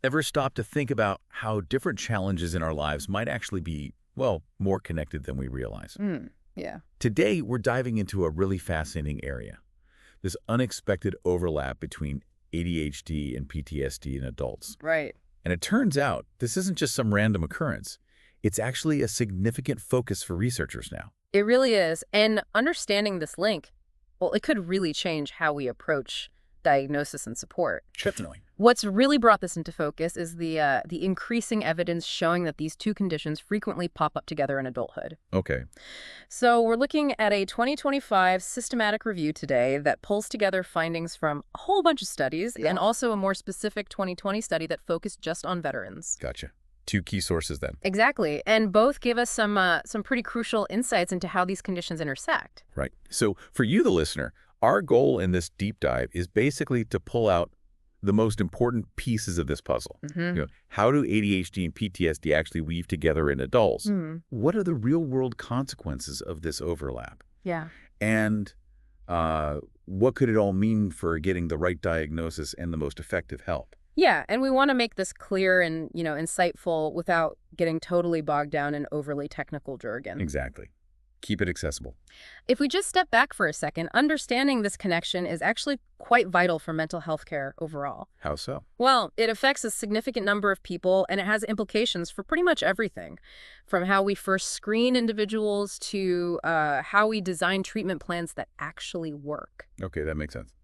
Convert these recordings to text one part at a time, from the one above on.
Ever stop to think about how different challenges in our lives might actually be, well, more connected than we realize? Yeah. Today, we're diving into a really fascinating area, this unexpected overlap between ADHD and PTSD in adults. Right. And it turns out this isn't just some random occurrence. It's actually a significant focus for researchers now. It really is. And understanding this link, well, it could really change how we approach diagnosis and support. Definitely. What's really brought this into focus is the increasing evidence showing that these two conditions frequently pop up together in adulthood. Okay. So we're looking at a 2025 systematic review today that pulls together findings from a whole bunch of studies and also a more specific 2020 study that focused just on veterans. Gotcha. Two key sources then. Exactly. And both give us some pretty crucial insights into how these conditions intersect. Right. So for you, the listener, our goal in this deep dive is basically to pull out the most important pieces of this puzzle. How do ADHD and PTSD actually weave together in adults? What are the real-world consequences of this overlap? Yeah. And what could it all mean for getting the right diagnosis and the most effective help? Yeah, and we want to make this clear and, insightful without getting totally bogged down in overly technical jargon. Exactly. Keep it accessible. If we just step back for a second, understanding this connection is actually quite vital for mental health care overall. How so? Well, it affects a significant number of people, and it has implications for pretty much everything, from how we first screen individuals to how we design treatment plans that actually work. Okay, that makes sense.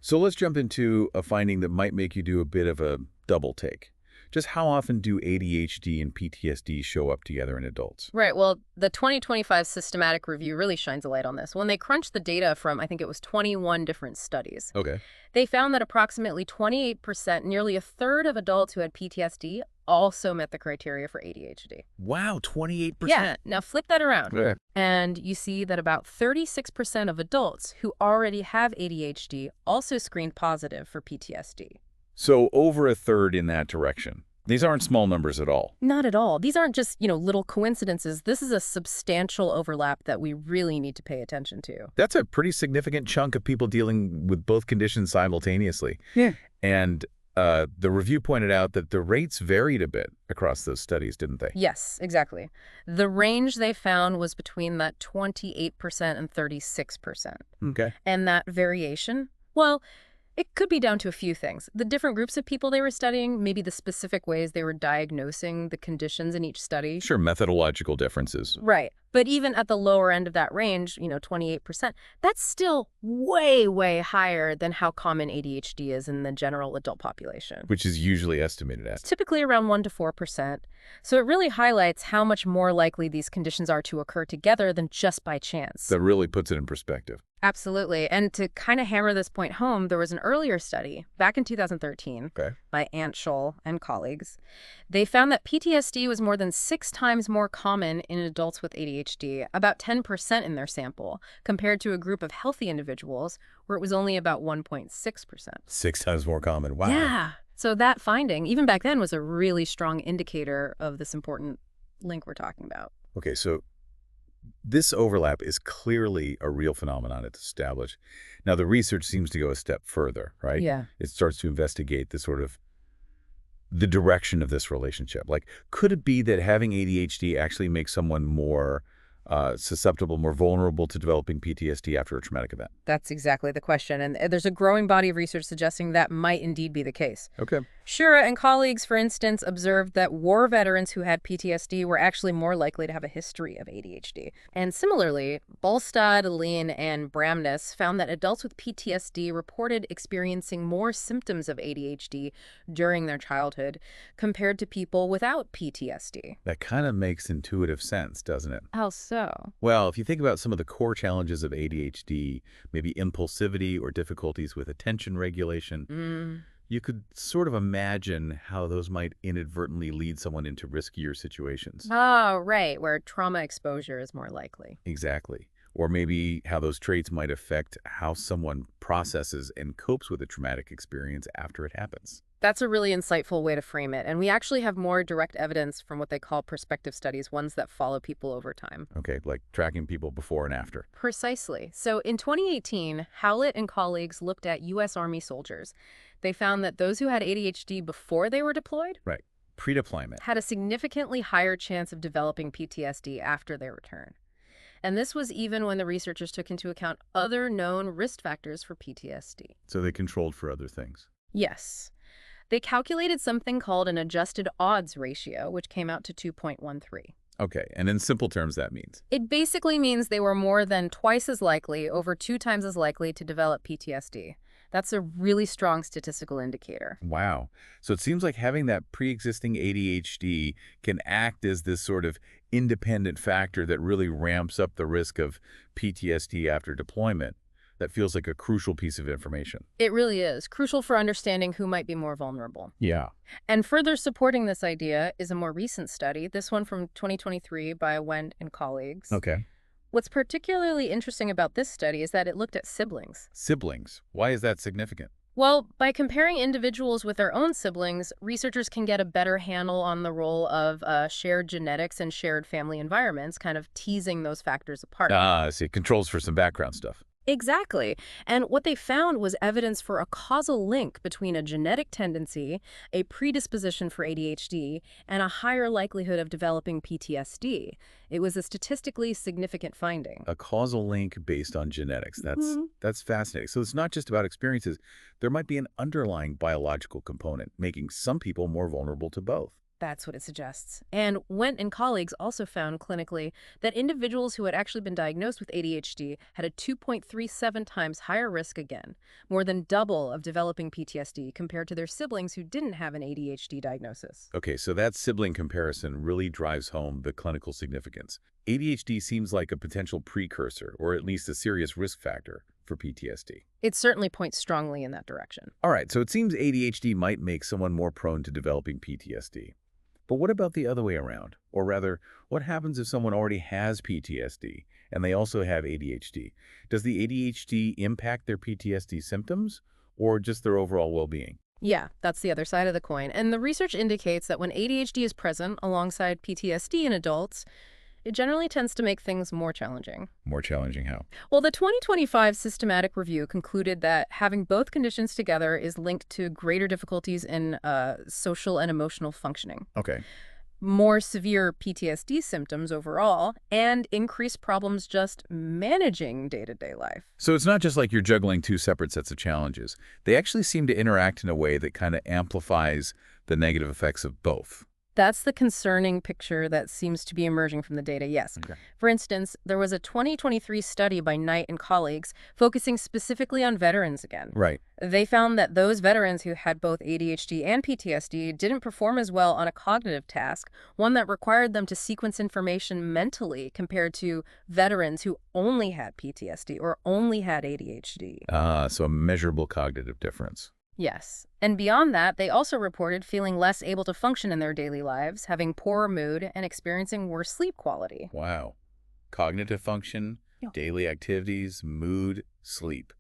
So let's jump into a finding that might make you do a bit of a double take. Just how often do ADHD and PTSD show up together in adults? Right. Well, the 2025 systematic review really shines a light on this. When they crunched the data from, I think it was 21 different studies, Okay. they found that approximately 28%, nearly a third of adults who had PTSD, also met the criteria for ADHD. Wow, 28%. Yeah. Now flip that around. Okay. And you see that about 36% of adults who already have ADHD also screened positive for PTSD. So over a third in that direction. These aren't small numbers at all. Not at all. These aren't just, little coincidences. This is a substantial overlap that we really need to pay attention to. That's a pretty significant chunk of people dealing with both conditions simultaneously. Yeah. And the review pointed out that the rates varied a bit across those studies, didn't they? Yes, exactly. The range they found was between that 28% and 36%. Okay. And that variation, well, it could be down to a few things. The different groups of people they were studying, maybe the specific ways they were diagnosing the conditions in each study. Sure, methodological differences. Right. But even at the lower end of that range, 28%, that's still way, way higher than how common ADHD is in the general adult population. Which is usually estimated at. It's typically around 1 to 4%. So it really highlights how much more likely these conditions are to occur together than just by chance. That really puts it in perspective. Absolutely. And to kind of hammer this point home, there was an earlier study back in 2013 by Scholl and colleagues. They found that PTSD was more than 6 times more common in adults with ADHD, about 10% in their sample, compared to a group of healthy individuals where it was only about 1.6%. 6 times more common. Wow. Yeah. So that finding, even back then, was a really strong indicator of this important link we're talking about. Okay, so this overlap is clearly a real phenomenon it's established. Now, the research seems to go a step further, right? Yeah. It starts to investigate the direction of this relationship. Like, could it be that having ADHD actually makes someone more susceptible, more vulnerable to developing PTSD after a traumatic event? That's exactly the question. And there's a growing body of research suggesting that might indeed be the case. Okay. Shura and colleagues, for instance, observed that war veterans who had PTSD were actually more likely to have a history of ADHD. And similarly, Bolstad, Lean, and Bramness found that adults with PTSD reported experiencing more symptoms of ADHD during their childhood compared to people without PTSD. That kind of makes intuitive sense, doesn't it? How so? Well, if you think about some of the core challenges of ADHD, maybe impulsivity or difficulties with attention regulation, you could sort of imagine how those might inadvertently lead someone into riskier situations. Oh, right, where trauma exposure is more likely. Exactly. Or maybe how those traits might affect how someone processes and copes with a traumatic experience after it happens. That's a really insightful way to frame it. And we actually have more direct evidence from what they call prospective studies, ones that follow people over time. Okay, like tracking people before and after. Precisely. So in 2018, Howlett and colleagues looked at U.S. Army soldiers. They found that those who had ADHD before they were deployed Right. Pre-deployment. had a significantly higher chance of developing PTSD after their return. And this was even when the researchers took into account other known risk factors for PTSD. So they controlled for other things. Yes. They calculated something called an adjusted odds ratio, which came out to 2.13. Okay, and in simple terms, that means? It basically means they were more than twice as likely, over 2 times as likely to develop PTSD. That's a really strong statistical indicator. Wow. So it seems like having that pre-existing ADHD can act as this sort of independent factor that really ramps up the risk of PTSD after deployment. That feels like a crucial piece of information. It really is crucial for understanding who might be more vulnerable. Yeah. And further supporting this idea is a more recent study, this one from 2023 by Wendt and colleagues. Okay. What's particularly interesting about this study is that it looked at siblings. Siblings. Why is that significant? Well, by comparing individuals with their own siblings, researchers can get a better handle on the role of shared genetics and shared family environments, kind of teasing those factors apart. I see. Controls for some background stuff. Exactly. And what they found was evidence for a causal link between a genetic tendency, a predisposition for ADHD, and a higher likelihood of developing PTSD. It was a statistically significant finding. A causal link based on genetics. Mhm. That's fascinating. So it's not just about experiences. There might be an underlying biological component, making some people more vulnerable to both. That's what it suggests. And Wendt and colleagues also found clinically that individuals who had actually been diagnosed with ADHD had a 2.37 times higher risk again, more than double of developing PTSD compared to their siblings who didn't have an ADHD diagnosis. Okay, so that sibling comparison really drives home the clinical significance. ADHD seems like a potential precursor, or at least a serious risk factor, for PTSD. It certainly points strongly in that direction. All right, so it seems ADHD might make someone more prone to developing PTSD. But what about the other way around? Or rather, what happens if someone already has PTSD and they also have ADHD? Does the ADHD impact their PTSD symptoms or just their overall well-being? Yeah, that's the other side of the coin. And the research indicates that when ADHD is present alongside PTSD in adults, it generally tends to make things more challenging. More challenging how? Well, the 2025 systematic review concluded that having both conditions together is linked to greater difficulties in social and emotional functioning, Okay. more severe PTSD symptoms overall, and increased problems just managing day-to-day life. So it's not just like you're juggling two separate sets of challenges. They actually seem to interact in a way that kind of amplifies the negative effects of both. That's the concerning picture that seems to be emerging from the data, yes. Okay. For instance, there was a 2023 study by Knight and colleagues focusing specifically on veterans again. Right. They found that those veterans who had both ADHD and PTSD didn't perform as well on a cognitive task, one that required them to sequence information mentally compared to veterans who only had PTSD or only had ADHD. So a measurable cognitive difference. Yes. And beyond that, they also reported feeling less able to function in their daily lives, having poorer mood, and experiencing worse sleep quality. Wow. Cognitive function, Yeah. daily activities, mood, sleep.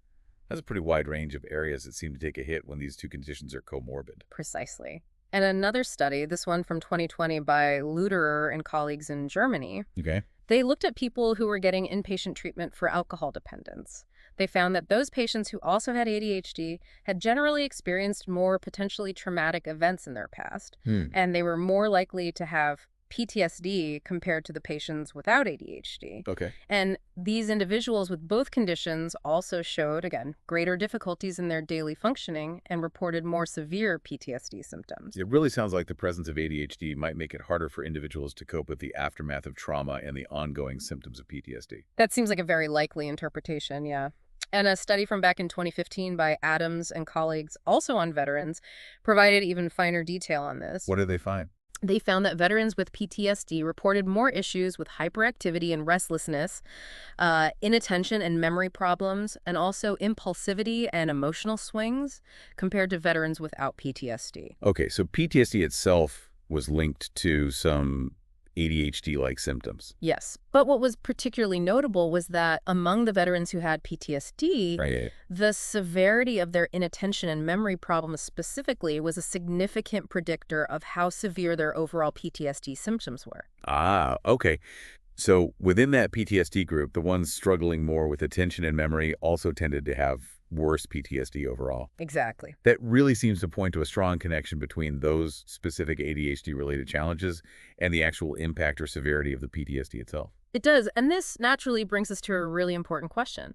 That's a pretty wide range of areas that seem to take a hit when these two conditions are comorbid. Precisely. And another study, this one from 2020 by Luderer and colleagues in Germany, Okay. they looked at people who were getting inpatient treatment for alcohol dependence. They found that those patients who also had ADHD had generally experienced more potentially traumatic events in their past, and they were more likely to have PTSD compared to the patients without ADHD. Okay. And these individuals with both conditions also showed, again, greater difficulties in their daily functioning and reported more severe PTSD symptoms. It really sounds like the presence of ADHD might make it harder for individuals to cope with the aftermath of trauma and the ongoing symptoms of PTSD. That seems like a very likely interpretation, yeah. And a study from back in 2015 by Adams and colleagues, also on veterans, provided even finer detail on this. What did they find? They found that veterans with PTSD reported more issues with hyperactivity and restlessness, inattention and memory problems, and also impulsivity and emotional swings compared to veterans without PTSD. Okay, so PTSD itself was linked to some ADHD-like symptoms. Yes. But what was particularly notable was that among the veterans who had PTSD, Right. the severity of their inattention and memory problems specifically was a significant predictor of how severe their overall PTSD symptoms were. Ah, okay. So within that PTSD group, the ones struggling more with attention and memory also tended to have worse PTSD overall. Exactly. That really seems to point to a strong connection between those specific ADHD-related challenges and the actual impact or severity of the PTSD itself. It does. And this naturally brings us to a really important question.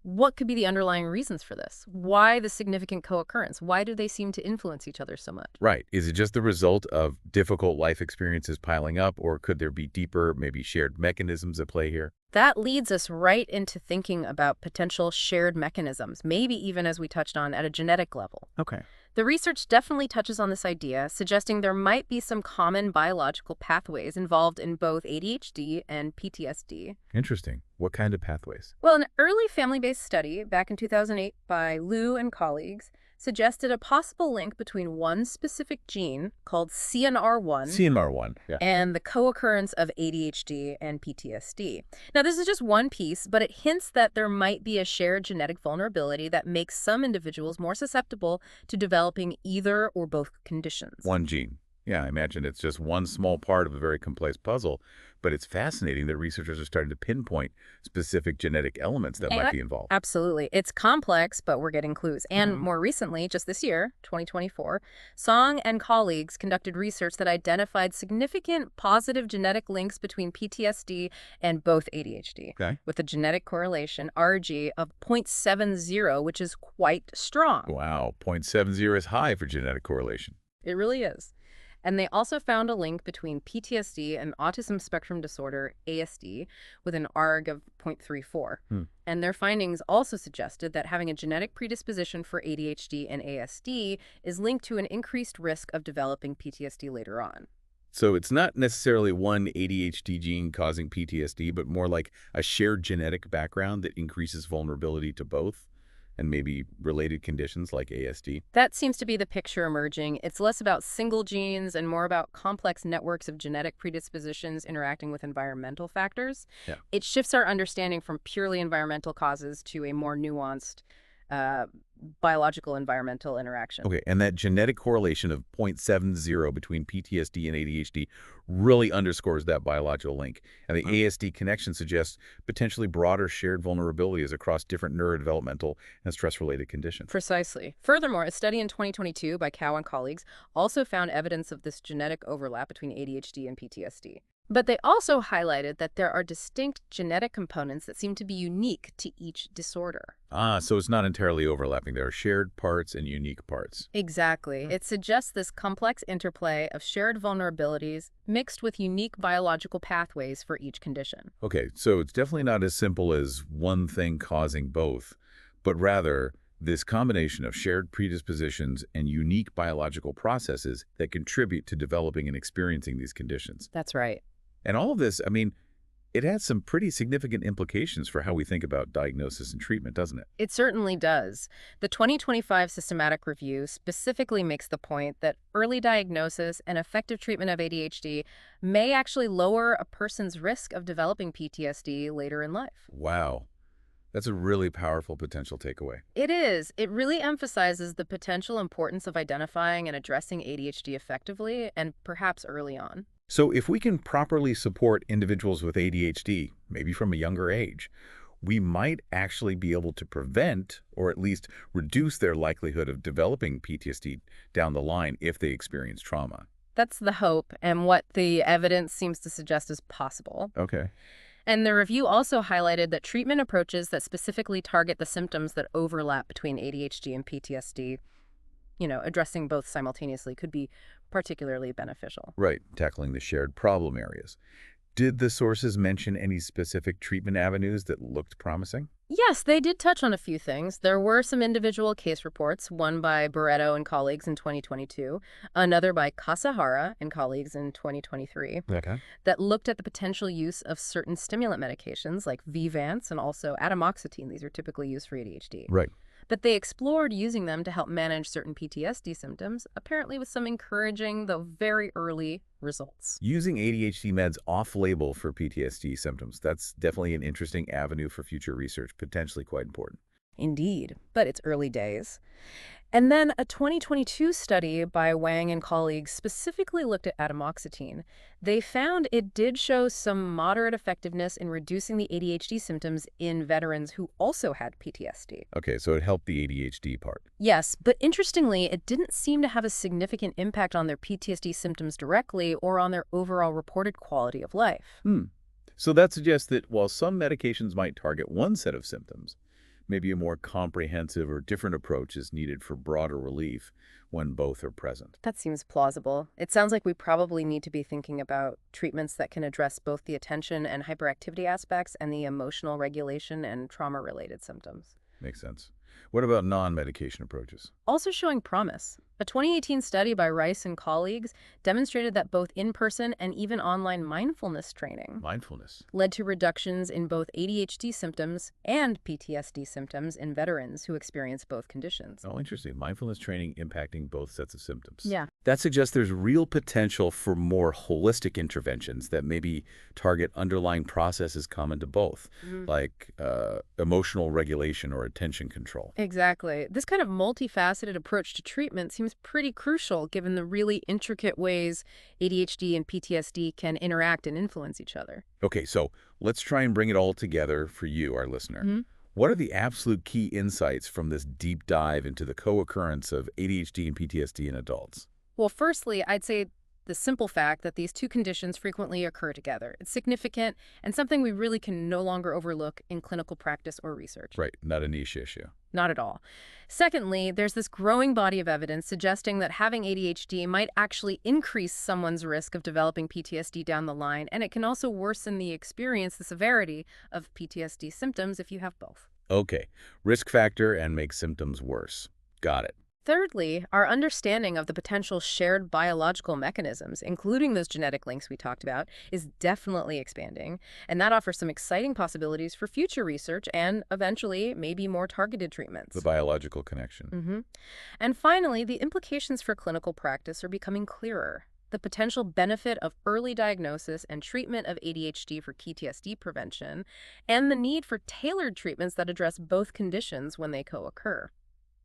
What could be the underlying reasons for this? Why the significant co-occurrence? Why do they seem to influence each other so much? Right. Is it just the result of difficult life experiences piling up, or could there be deeper, maybe shared mechanisms at play here? That leads us right into thinking about potential shared mechanisms, maybe even as we touched on at a genetic level. Okay. The research definitely touches on this idea, suggesting there might be some common biological pathways involved in both ADHD and PTSD. Interesting. What kind of pathways? Well, an early family-based study back in 2008 by Liu and colleagues suggested a possible link between one specific gene called CNR1 CNR1. Yeah. and the co-occurrence of ADHD and PTSD. Now, this is just one piece, but it hints that there might be a shared genetic vulnerability that makes some individuals more susceptible to developing either or both conditions. One gene. Yeah, I imagine it's just one small part of a very complex puzzle, but it's fascinating that researchers are starting to pinpoint specific genetic elements that might be involved. Absolutely. It's complex, but we're getting clues. And more recently, just this year, 2024, Song and colleagues conducted research that identified significant positive genetic links between PTSD and both ADHD, Okay. with a genetic correlation, RG, of 0.70, which is quite strong. Wow, 0.70 is high for genetic correlation. It really is. And they also found a link between PTSD and autism spectrum disorder, ASD, with an ARG of 0.34. And their findings also suggested that having a genetic predisposition for ADHD and ASD is linked to an increased risk of developing PTSD later on. So it's not necessarily one ADHD gene causing PTSD, but more like a shared genetic background that increases vulnerability to both, and maybe related conditions like ASD. That seems to be the picture emerging. It's less about single genes and more about complex networks of genetic predispositions interacting with environmental factors. Yeah. It shifts our understanding from purely environmental causes to a more nuanced biological environmental interaction. Okay, and that genetic correlation of 0.70 between PTSD and ADHD really underscores that biological link. And the ASD connection suggests potentially broader shared vulnerabilities across different neurodevelopmental and stress-related conditions. Precisely. Furthermore, a study in 2022 by Cow and colleagues also found evidence of this genetic overlap between ADHD and PTSD. But they also highlighted that there are distinct genetic components that seem to be unique to each disorder. So it's not entirely overlapping. There are shared parts and unique parts. Exactly. It suggests this complex interplay of shared vulnerabilities mixed with unique biological pathways for each condition. Okay, so it's definitely not as simple as one thing causing both, but rather this combination of shared predispositions and unique biological processes that contribute to developing and experiencing these conditions. That's right. And all of this, I mean, it has some pretty significant implications for how we think about diagnosis and treatment, doesn't it? It certainly does. The 2025 systematic review specifically makes the point that early diagnosis and effective treatment of ADHD may actually lower a person's risk of developing PTSD later in life. Wow. That's a really powerful potential takeaway. It is. It really emphasizes the potential importance of identifying and addressing ADHD effectively and perhaps early on. So if we can properly support individuals with ADHD, maybe from a younger age, we might actually be able to prevent or at least reduce their likelihood of developing PTSD down the line if they experience trauma. That's the hope and what the evidence seems to suggest is possible. Okay. And the review also highlighted that treatment approaches that specifically target the symptoms that overlap between ADHD and PTSD, addressing both simultaneously could be particularly beneficial. Right, tackling the shared problem areas. Did the sources mention any specific treatment avenues that looked promising? Yes, they did touch on a few things. There were some individual case reports, one by Barreto and colleagues in 2022, another by Kasahara and colleagues in 2023, Okay. that looked at the potential use of certain stimulant medications like Vvance and also atomoxetine. These are typically used for ADHD. Right. But they explored using them to help manage certain PTSD symptoms, apparently with some encouraging, though very early, results. Using ADHD meds off-label for PTSD symptoms, that's definitely an interesting avenue for future research, potentially quite important. Indeed, but it's early days. And then a 2022 study by Wang and colleagues specifically looked at atomoxetine. They found it did show some moderate effectiveness in reducing the ADHD symptoms in veterans who also had PTSD. Okay, so it helped the ADHD part. Yes, but interestingly, it didn't seem to have a significant impact on their PTSD symptoms directly or on their overall reported quality of life. So that suggests that while some medications might target one set of symptoms, maybe a more comprehensive or different approach is needed for broader relief when both are present. That seems plausible. It sounds like we probably need to be thinking about treatments that can address both the attention and hyperactivity aspects and the emotional regulation and trauma-related symptoms. Makes sense. What about non-medication approaches? Also showing promise. A 2018 study by Rice and colleagues demonstrated that both in-person and even online mindfulness training Mindfulness. led to reductions in both ADHD symptoms and PTSD symptoms in veterans who experience both conditions. Oh, interesting. Mindfulness training impacting both sets of symptoms. Yeah. That suggests there's real potential for more holistic interventions that maybe target underlying processes common to both, like emotional regulation or attention control. Exactly. This kind of multifaceted approach to treatment seems pretty crucial given the really intricate ways ADHD and PTSD can interact and influence each other. Okay, so let's try and bring it all together for you, our listener. What are the absolute key insights from this deep dive into the co-occurrence of ADHD and PTSD in adults? Well, firstly, I'd say the simple fact that these two conditions frequently occur together. It's significant and something we really can no longer overlook in clinical practice or research. Right, not a niche issue. Not at all. Secondly, there's this growing body of evidence suggesting that having ADHD might actually increase someone's risk of developing PTSD down the line, and it can also worsen the experience, the severity of PTSD symptoms if you have both. Okay, risk factor and make symptoms worse. Got it. Thirdly, our understanding of the potential shared biological mechanisms, including those genetic links we talked about, is definitely expanding, and that offers some exciting possibilities for future research and, eventually, maybe more targeted treatments. The biological connection. And finally, the implications for clinical practice are becoming clearer. The potential benefit of early diagnosis and treatment of ADHD for PTSD prevention, and the need for tailored treatments that address both conditions when they co-occur.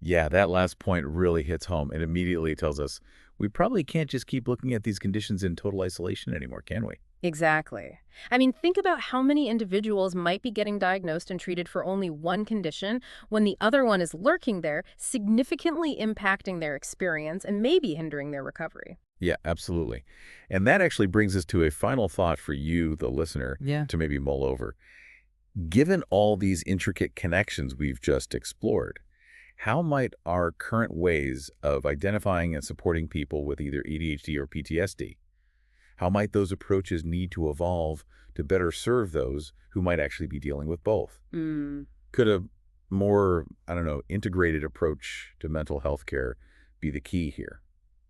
Yeah, that last point really hits home. It immediately tells us we probably can't just keep looking at these conditions in total isolation anymore, can we? Exactly. I mean, think about how many individuals might be getting diagnosed and treated for only one condition when the other one is lurking there, significantly impacting their experience and maybe hindering their recovery. Yeah, absolutely. And that actually brings us to a final thought for you, the listener, Yeah. to maybe mull over. Given all these intricate connections we've just explored, how might our current ways of identifying and supporting people with either ADHD or PTSD, how might those approaches need to evolve to better serve those who might actually be dealing with both? Could a more, integrated approach to mental health care be the key here?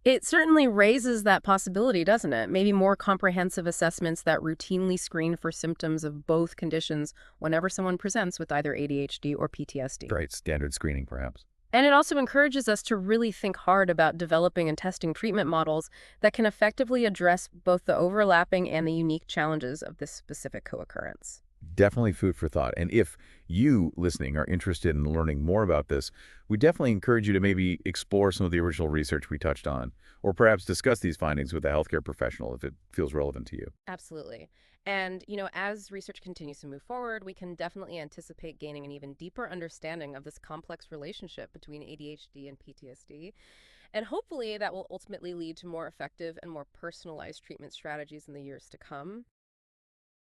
It certainly raises that possibility, doesn't it? Maybe more comprehensive assessments that routinely screen for symptoms of both conditions whenever someone presents with either ADHD or PTSD. Right, standard screening perhaps. And it also encourages us to really think hard about developing and testing treatment models that can effectively address both the overlapping and the unique challenges of this specific co-occurrence. Definitely food for thought. And if you, listening, are interested in learning more about this, we definitely encourage you to maybe explore some of the original research we touched on, or perhaps discuss these findings with a healthcare professional if it feels relevant to you. Absolutely. And, as research continues to move forward, we can definitely anticipate gaining an even deeper understanding of this complex relationship between ADHD and PTSD. And hopefully that will ultimately lead to more effective and more personalized treatment strategies in the years to come.